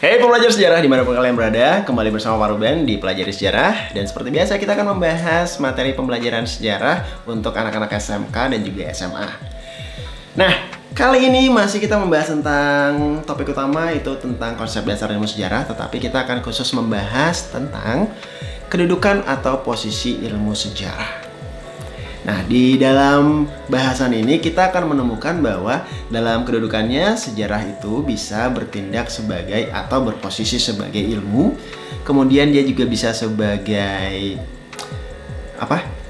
Hey pembelajar sejarah dimanapun kalian berada, kembali bersama Pak Ruben di Pelajari Sejarah. Dan seperti biasa kita akan membahas materi pembelajaran sejarah untuk anak-anak SMK dan juga SMA. Nah, kali ini masih kita membahas tentang topik utama, itu tentang konsep dasar ilmu sejarah. Tetapi kita akan khusus membahas tentang kedudukan atau posisi ilmu sejarah. Nah, di dalam bahasan ini kita akan menemukan bahwa dalam kedudukannya sejarah itu bisa bertindak sebagai atau berposisi sebagai ilmu. Kemudian dia juga bisa sebagai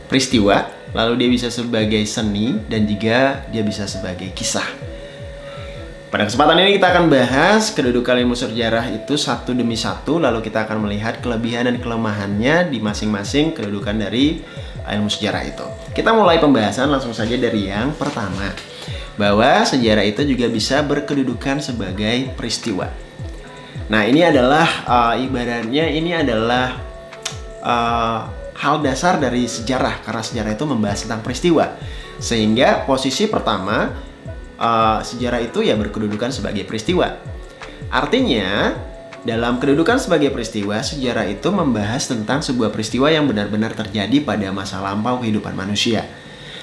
peristiwa, lalu dia bisa sebagai seni, dan juga dia bisa sebagai kisah. Pada kesempatan ini kita akan bahas kedudukan ilmu sejarah itu satu demi satu, lalu kita akan melihat kelebihan dan kelemahannya di masing-masing kedudukan dari ilmu sejarah itu. Kita mulai pembahasan langsung saja dari yang pertama, bahwa sejarah itu juga bisa berkedudukan sebagai peristiwa. Nah, ini adalah ibaratnya ini adalah hal dasar dari sejarah, karena sejarah itu membahas tentang peristiwa. Sehingga posisi pertama, sejarah itu ya berkedudukan sebagai peristiwa. Artinya, dalam kedudukan sebagai peristiwa, sejarah itu membahas tentang sebuah peristiwa yang benar-benar terjadi pada masa lampau kehidupan manusia.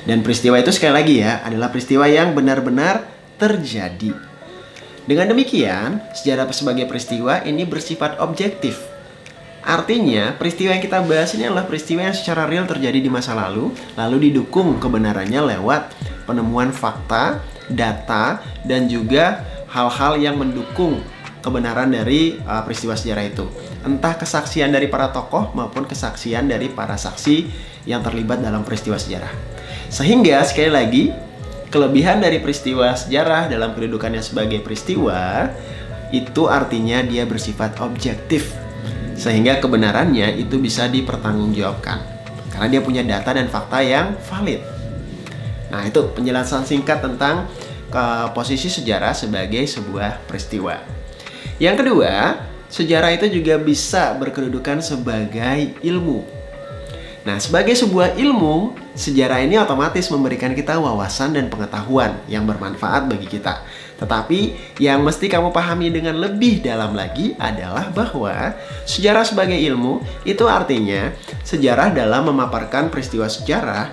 Dan peristiwa itu sekali lagi ya, adalah peristiwa yang benar-benar terjadi. Dengan demikian, sejarah sebagai peristiwa ini bersifat objektif. Artinya, peristiwa yang kita bahas ini adalah peristiwa yang secara real terjadi di masa lalu didukung kebenarannya lewat penemuan fakta, data, dan juga hal-hal yang mendukung kebenaran dari peristiwa sejarah itu. Entah kesaksian dari para tokoh maupun kesaksian dari para saksi yang terlibat dalam peristiwa sejarah. Sehingga sekali lagi, kelebihan dari peristiwa sejarah dalam kedudukannya sebagai peristiwa itu artinya dia bersifat objektif. Sehingga kebenarannya itu bisa dipertanggungjawabkan karena dia punya data dan fakta yang valid. Nah, itu penjelasan singkat tentang posisi sejarah sebagai sebuah peristiwa. Yang kedua, sejarah itu juga bisa berkedudukan sebagai ilmu. Nah, sebagai sebuah ilmu, sejarah ini otomatis memberikan kita wawasan dan pengetahuan yang bermanfaat bagi kita. Tetapi yang mesti kamu pahami dengan lebih dalam lagi adalah bahwa sejarah sebagai ilmu itu artinya sejarah dalam memaparkan peristiwa sejarah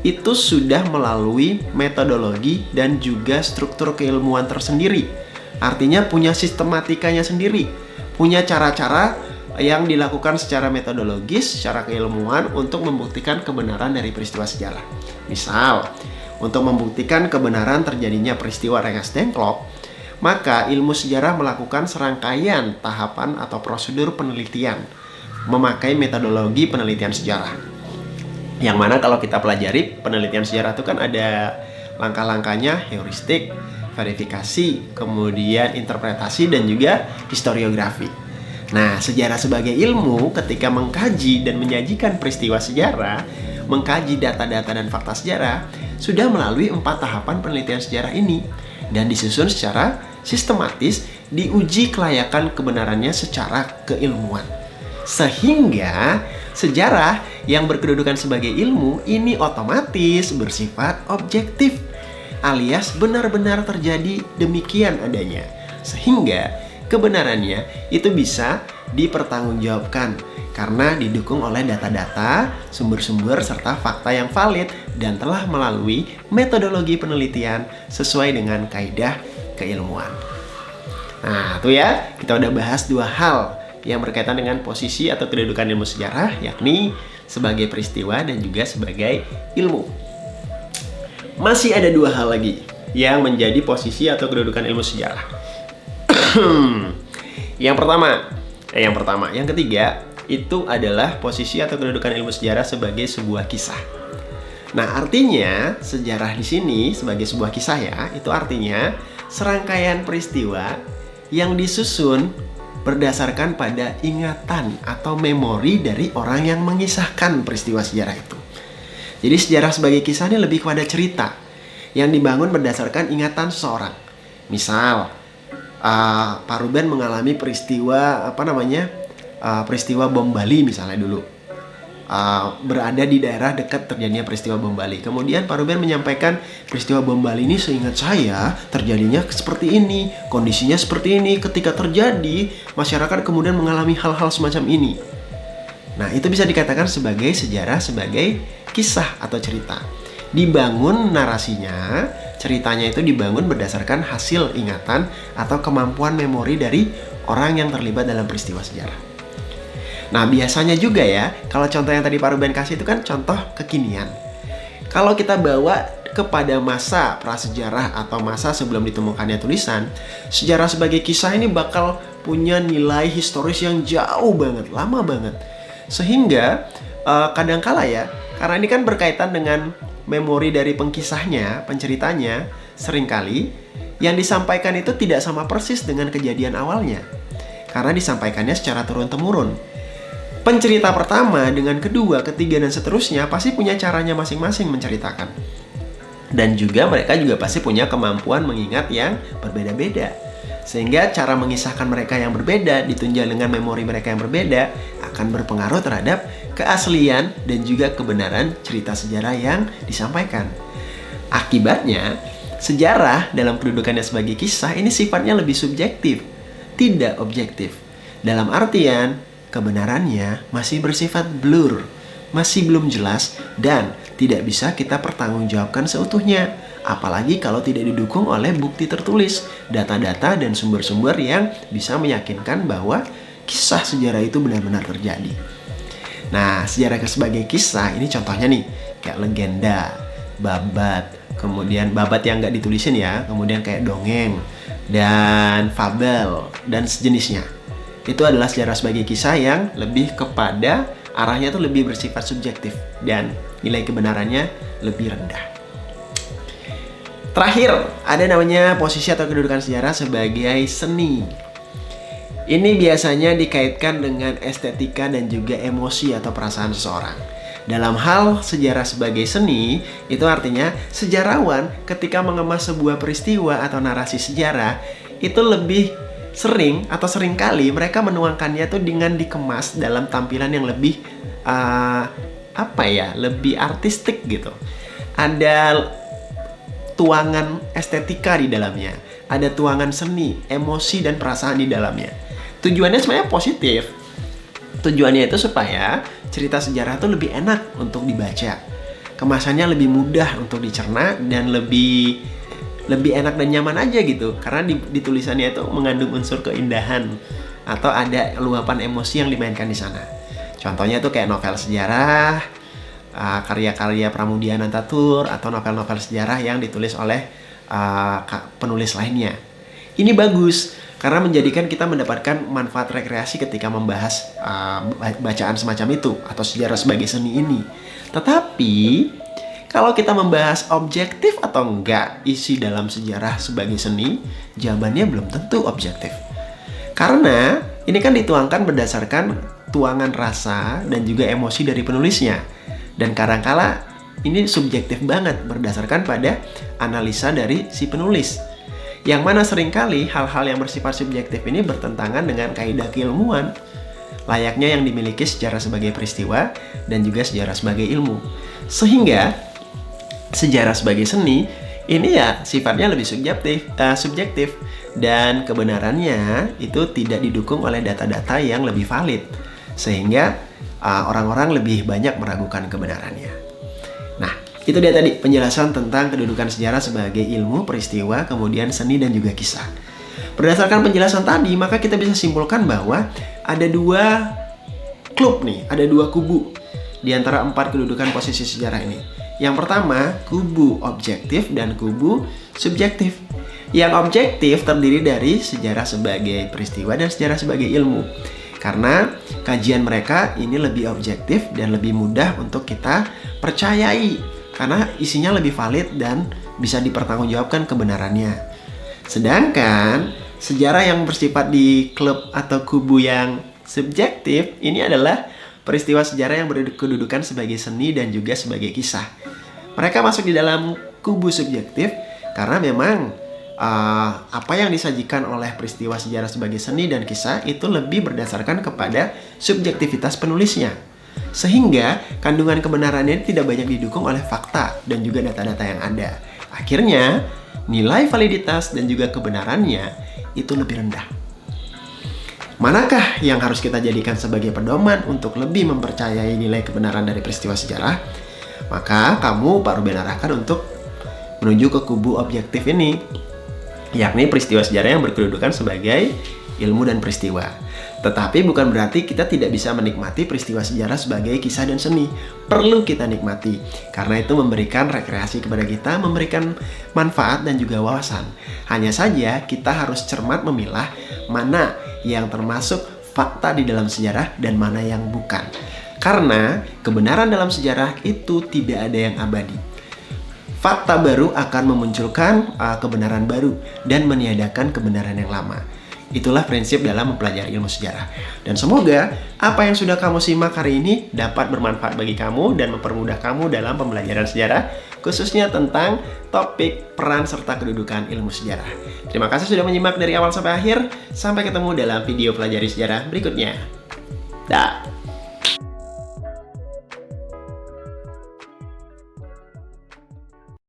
itu sudah melalui metodologi dan juga struktur keilmuan tersendiri. Artinya punya sistematikanya sendiri, punya cara-cara yang dilakukan secara metodologis, secara keilmuan untuk membuktikan kebenaran dari peristiwa sejarah. Misal, untuk membuktikan kebenaran terjadinya peristiwa Rengas Dengklok, maka ilmu sejarah melakukan serangkaian tahapan atau prosedur penelitian memakai metodologi penelitian sejarah. Yang mana kalau kita pelajari penelitian sejarah itu kan ada langkah-langkahnya, heuristik, verifikasi, kemudian interpretasi, dan juga historiografi. Nah, sejarah sebagai ilmu ketika mengkaji dan menyajikan peristiwa sejarah, mengkaji data-data dan fakta sejarah, sudah melalui 4 tahapan penelitian sejarah ini dan disusun secara sistematis, diuji kelayakan kebenarannya secara keilmuan. Sehingga sejarah yang berkedudukan sebagai ilmu ini otomatis bersifat objektif, alias benar-benar terjadi demikian adanya, sehingga kebenarannya itu bisa dipertanggungjawabkan karena didukung oleh data-data, sumber-sumber, serta fakta yang valid dan telah melalui metodologi penelitian sesuai dengan kaidah keilmuan. Nah, tuh ya, kita udah bahas 2 hal yang berkaitan dengan posisi atau kedudukan ilmu sejarah, yakni sebagai peristiwa dan juga sebagai ilmu. Masih ada 2 hal lagi yang menjadi posisi atau kedudukan ilmu sejarah. Yang ketiga itu adalah posisi atau kedudukan ilmu sejarah sebagai sebuah kisah. Nah, artinya sejarah di sini sebagai sebuah kisah ya, itu artinya serangkaian peristiwa yang disusun berdasarkan pada ingatan atau memori dari orang yang mengisahkan peristiwa sejarah itu. Jadi sejarah sebagai kisah ini lebih kepada cerita yang dibangun berdasarkan ingatan seseorang. Misal, Pak Ruben mengalami peristiwa peristiwa bom Bali misalnya dulu. berada di daerah dekat terjadinya peristiwa bom Bali. Kemudian Pak Ruben menyampaikan peristiwa bom Bali ini seingat saya terjadinya seperti ini, kondisinya seperti ini. Ketika terjadi, masyarakat kemudian mengalami hal-hal semacam ini. Nah, itu bisa dikatakan sebagai sejarah, sebagai kisah atau cerita. Dibangun narasinya, ceritanya itu dibangun berdasarkan hasil ingatan atau kemampuan memori dari orang yang terlibat dalam peristiwa sejarah. Nah, biasanya juga ya, kalau contoh yang tadi Pak Ruben kasih itu kan contoh kekinian. Kalau kita bawa kepada masa prasejarah atau masa sebelum ditemukannya tulisan, sejarah sebagai kisah ini bakal punya nilai historis yang jauh banget, lama banget. Sehingga kadangkala ya, karena ini kan berkaitan dengan memori dari pengkisahnya, penceritanya, seringkali yang disampaikan itu tidak sama persis dengan kejadian awalnya. Karena disampaikannya secara turun-temurun. Pencerita pertama dengan kedua, ketiga, dan seterusnya pasti punya caranya masing-masing menceritakan. Dan juga mereka juga pasti punya kemampuan mengingat yang berbeda-beda. Sehingga cara mengisahkan mereka yang berbeda, ditunjang dengan memori mereka yang berbeda, akan berpengaruh terhadap keaslian dan juga kebenaran cerita sejarah yang disampaikan. Akibatnya, sejarah dalam kedudukannya sebagai kisah ini sifatnya lebih subjektif, tidak objektif. Dalam artian, kebenarannya masih bersifat blur, masih belum jelas dan tidak bisa kita pertanggungjawabkan seutuhnya. Apalagi kalau tidak didukung oleh bukti tertulis, data-data dan sumber-sumber yang bisa meyakinkan bahwa kisah sejarah itu benar-benar terjadi. Nah, sejarah sebagai kisah ini contohnya nih, kayak legenda, babat, kemudian babat yang nggak ditulisin ya, kemudian kayak dongeng, dan fabel, dan sejenisnya. Itu adalah sejarah sebagai kisah yang lebih kepada arahnya tuh lebih bersifat subjektif dan nilai kebenarannya lebih rendah. Terakhir, ada namanya posisi atau kedudukan sejarah sebagai seni. Ini biasanya dikaitkan dengan estetika dan juga emosi atau perasaan seseorang. Dalam hal sejarah sebagai seni, itu artinya sejarawan ketika mengemas sebuah peristiwa atau narasi sejarah, itu lebih sering atau seringkali mereka menuangkannya tuh dengan dikemas dalam tampilan yang lebih lebih artistik gitu. Ada tuangan estetika di dalamnya, ada tuangan seni, emosi dan perasaan di dalamnya. Tujuannya sebenarnya positif. Tujuannya itu supaya cerita sejarah itu lebih enak untuk dibaca. Kemasannya lebih mudah untuk dicerna dan lebih enak dan nyaman aja gitu. Karena di tulisannya itu mengandung unsur keindahan atau ada luapan emosi yang dimainkan di sana. Contohnya tuh kayak novel sejarah, karya-karya Pramudia Anantatur atau novel-novel sejarah yang ditulis oleh penulis lainnya. Ini bagus karena menjadikan kita mendapatkan manfaat rekreasi ketika membahas bacaan semacam itu atau sejarah sebagai seni ini. Tetapi kalau kita membahas objektif atau enggak isi dalam sejarah sebagai seni, jawabannya belum tentu objektif. Karena ini kan dituangkan berdasarkan tuangan rasa dan juga emosi dari penulisnya. Dan kadangkala ini subjektif banget berdasarkan pada analisa dari si penulis. Yang mana seringkali hal-hal yang bersifat subjektif ini bertentangan dengan kaidah keilmuan. Layaknya yang dimiliki sejarah sebagai peristiwa dan juga sejarah sebagai ilmu. Sehingga sejarah sebagai seni ini ya sifatnya lebih subjektif dan kebenarannya itu tidak didukung oleh data-data yang lebih valid sehingga orang-orang lebih banyak meragukan kebenarannya. Nah, itu dia tadi penjelasan tentang kedudukan sejarah sebagai ilmu, peristiwa, kemudian seni dan juga kisah. Berdasarkan penjelasan tadi, maka kita bisa simpulkan bahwa ada dua klub nih, ada dua kubu di antara 4 kedudukan posisi sejarah ini. Yang pertama, kubu objektif dan kubu subjektif. Yang objektif terdiri dari sejarah sebagai peristiwa dan sejarah sebagai ilmu. Karena kajian mereka ini lebih objektif dan lebih mudah untuk kita percayai. Karena isinya lebih valid dan bisa dipertanggungjawabkan kebenarannya. Sedangkan sejarah yang bersifat di klub atau kubu yang subjektif ini adalah peristiwa sejarah yang berkedudukan sebagai seni dan juga sebagai kisah. Mereka masuk di dalam kubu subjektif karena memang apa yang disajikan oleh peristiwa sejarah sebagai seni dan kisah itu lebih berdasarkan kepada subjektivitas penulisnya. Sehingga kandungan kebenarannya tidak banyak didukung oleh fakta dan juga data-data yang ada. Akhirnya, nilai validitas dan juga kebenarannya itu lebih rendah. Manakah yang harus kita jadikan sebagai pedoman untuk lebih mempercayai nilai kebenaran dari peristiwa sejarah? Maka kamu perlu arahkan untuk menuju ke kubu objektif ini, yakni peristiwa sejarah yang berkedudukan sebagai ilmu dan peristiwa. Tetapi bukan berarti kita tidak bisa menikmati peristiwa sejarah sebagai kisah dan seni. Perlu kita nikmati, karena itu memberikan rekreasi kepada kita, memberikan manfaat dan juga wawasan. Hanya saja kita harus cermat memilah mana yang termasuk fakta di dalam sejarah dan mana yang bukan. Karena kebenaran dalam sejarah itu tidak ada yang abadi. Fakta baru akan memunculkan kebenaran baru dan meniadakan kebenaran yang lama. Itulah prinsip dalam mempelajari ilmu sejarah. Dan semoga apa yang sudah kamu simak hari ini dapat bermanfaat bagi kamu dan mempermudah kamu dalam pembelajaran sejarah, khususnya tentang topik peran serta kedudukan ilmu sejarah. Terima kasih sudah menyimak dari awal sampai akhir. Sampai ketemu dalam video pelajari sejarah berikutnya. Dah.